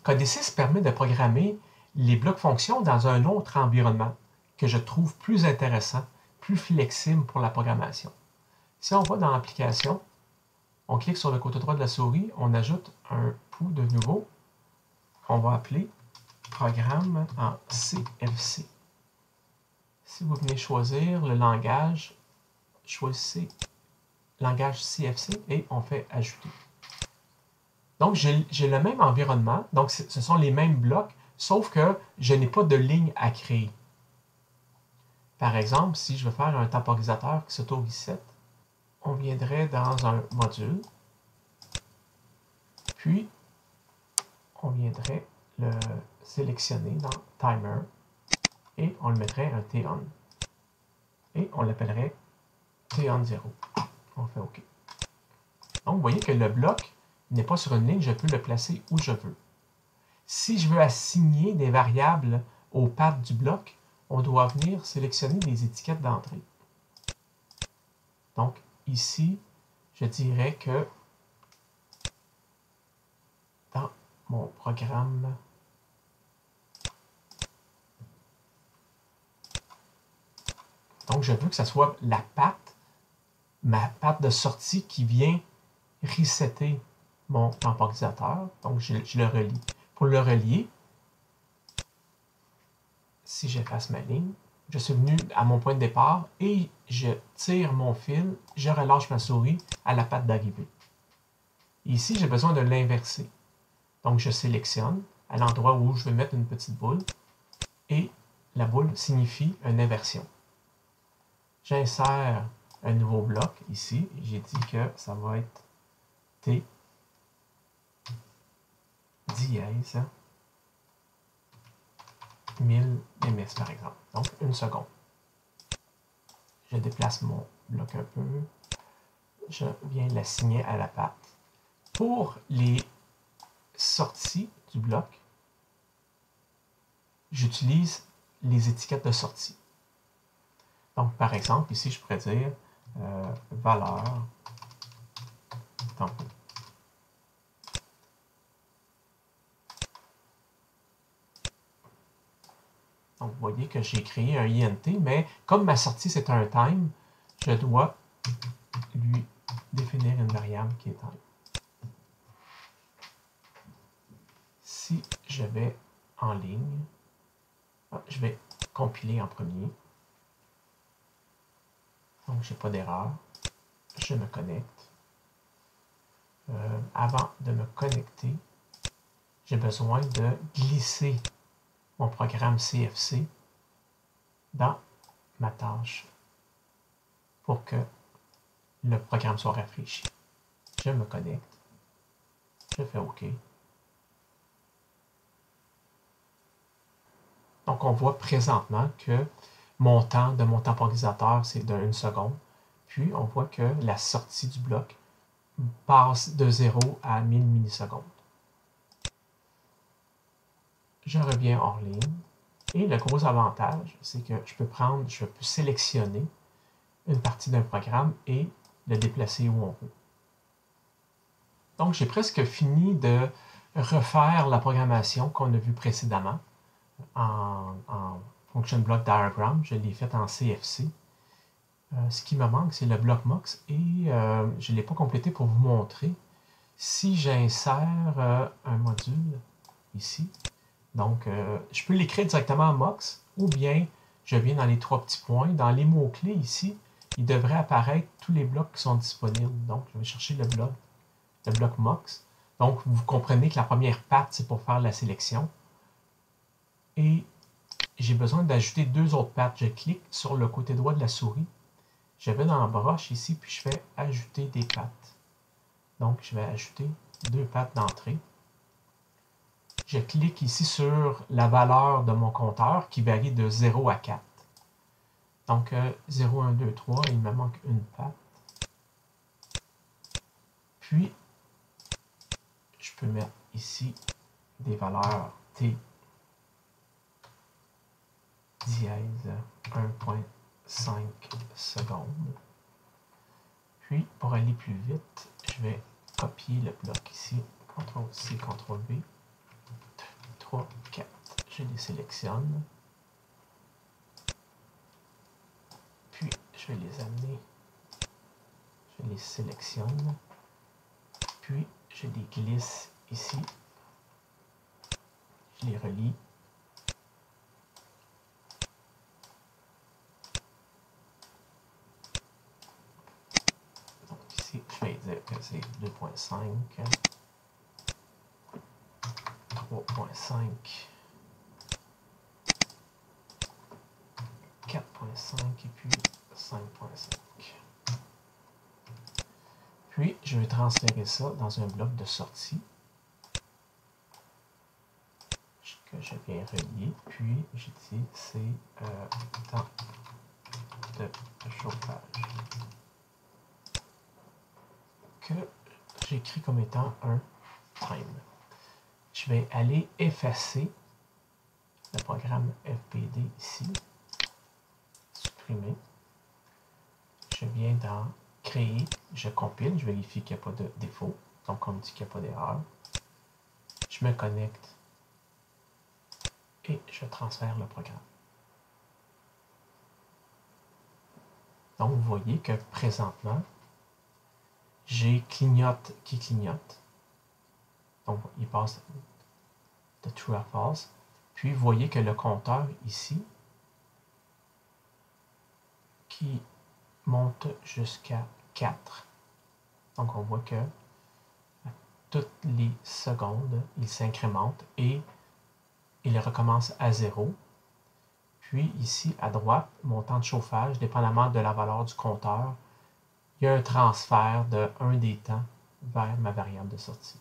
Codesys permet de programmer les blocs fonctions dans un autre environnement que je trouve plus intéressant, plus flexible pour la programmation. Si on va dans l'application, on clique sur le côté droit de la souris, on ajoute un pou de nouveau qu'on va appeler programme en CFC. Si vous venez choisir le langage, choisissez langage CFC et on fait ajouter. Donc, j'ai le même environnement, donc ce sont les mêmes blocs, sauf que je n'ai pas de ligne à créer. Par exemple, si je veux faire un temporisateur qui s'auto-reset, on viendrait dans un module, puis on viendrait le sélectionner dans Timer et on le mettrait un T-on. Et on l'appellerait T-on0. On fait OK. Donc, vous voyez que le bloc n'est pas sur une ligne, je peux le placer où je veux. Si je veux assigner des variables au path du bloc, on doit venir sélectionner des étiquettes d'entrée. Donc, ici, je dirais que dans mon programme, donc je veux que ce soit la path, ma path de sortie qui vient resetter mon temporisateur. Donc, je le relie. Pour le relier, si j'efface ma ligne, je suis venu à mon point de départ et je tire mon fil, je relâche ma souris à la patte d'arrivée. Ici, j'ai besoin de l'inverser. Donc, je sélectionne à l'endroit où je vais mettre une petite boule et la boule signifie une inversion. J'insère un nouveau bloc ici. J'ai dit que ça va être T dièse 1000 ms par exemple. Donc, une seconde. Je déplace mon bloc un peu. Je viens l'assigner à la patte. Pour les sorties du bloc, j'utilise les étiquettes de sortie. Donc, par exemple, ici, je pourrais dire valeur tempo. Donc, vous voyez que j'ai créé un INT, mais comme ma sortie, c'est un time, je dois lui définir une variable qui est time. Si je vais en ligne, je vais compiler en premier. Donc, je n'ai pas d'erreur. Je me connecte. Avant de me connecter, j'ai besoin de glisser mon programme CFC dans ma tâche pour que le programme soit rafraîchi. Je me connecte. Je fais OK. Donc, on voit présentement que mon temps de mon temporisateur, c'est de 1 seconde. Puis, on voit que la sortie du bloc passe de 0 à 1000 millisecondes. Je reviens hors ligne. Et le gros avantage, c'est que je peux sélectionner une partie d'un programme et le déplacer où on veut. Donc, j'ai presque fini de refaire la programmation qu'on a vue précédemment en Function Block Diagram. Je l'ai faite en CFC. Ce qui me manque, c'est le bloc MUX et je ne l'ai pas complété pour vous montrer. Si j'insère un module ici, donc je peux l'écrire directement en MUX ou bien je viens dans les 3 petits points. Dans les mots-clés ici, il devrait apparaître tous les blocs qui sont disponibles. Donc, je vais chercher le bloc MUX. Donc, vous comprenez que la première patte, c'est pour faire la sélection. Et j'ai besoin d'ajouter 2 autres pattes. Je clique sur le côté droit de la souris. Je vais dans la broche ici, puis je fais ajouter des pattes. Donc, je vais ajouter 2 pattes d'entrée. Je clique ici sur la valeur de mon compteur qui varie de 0 à 4. Donc, 0, 1, 2, 3, il me manque une patte. Puis, je peux mettre ici des valeurs T dièse 1.5 secondes. Puis, pour aller plus vite, je vais copier le bloc ici, CTRL-C, CTRL-V, 3, 4. Je les sélectionne. Puis, je vais les amener. Je les sélectionne. Puis, je les glisse ici. Je les relie. Donc ici, je vais dire que c'est 2.5, 3.5, 4.5 et puis 5.5. Puis, je vais transférer ça dans un bloc de sortie que je viens relier. Puis, je dis c'est temps de chauffage que j'écris comme étant un time. Je vais aller effacer le programme FBD ici, supprimer. Je viens dans créer, je compile, je vérifie qu'il n'y a pas de défaut, donc on me dit qu'il n'y a pas d'erreur. Je me connecte et je transfère le programme. Donc vous voyez que présentement, j'ai clignote qui clignote. Donc il passe de true à false. Puis vous voyez que le compteur ici, qui monte jusqu'à 4. Donc on voit que à toutes les secondes, il s'incrémente et il recommence à 0. Puis ici, à droite, mon temps de chauffage, dépendamment de la valeur du compteur, il y a un transfert de un des temps vers ma variable de sortie.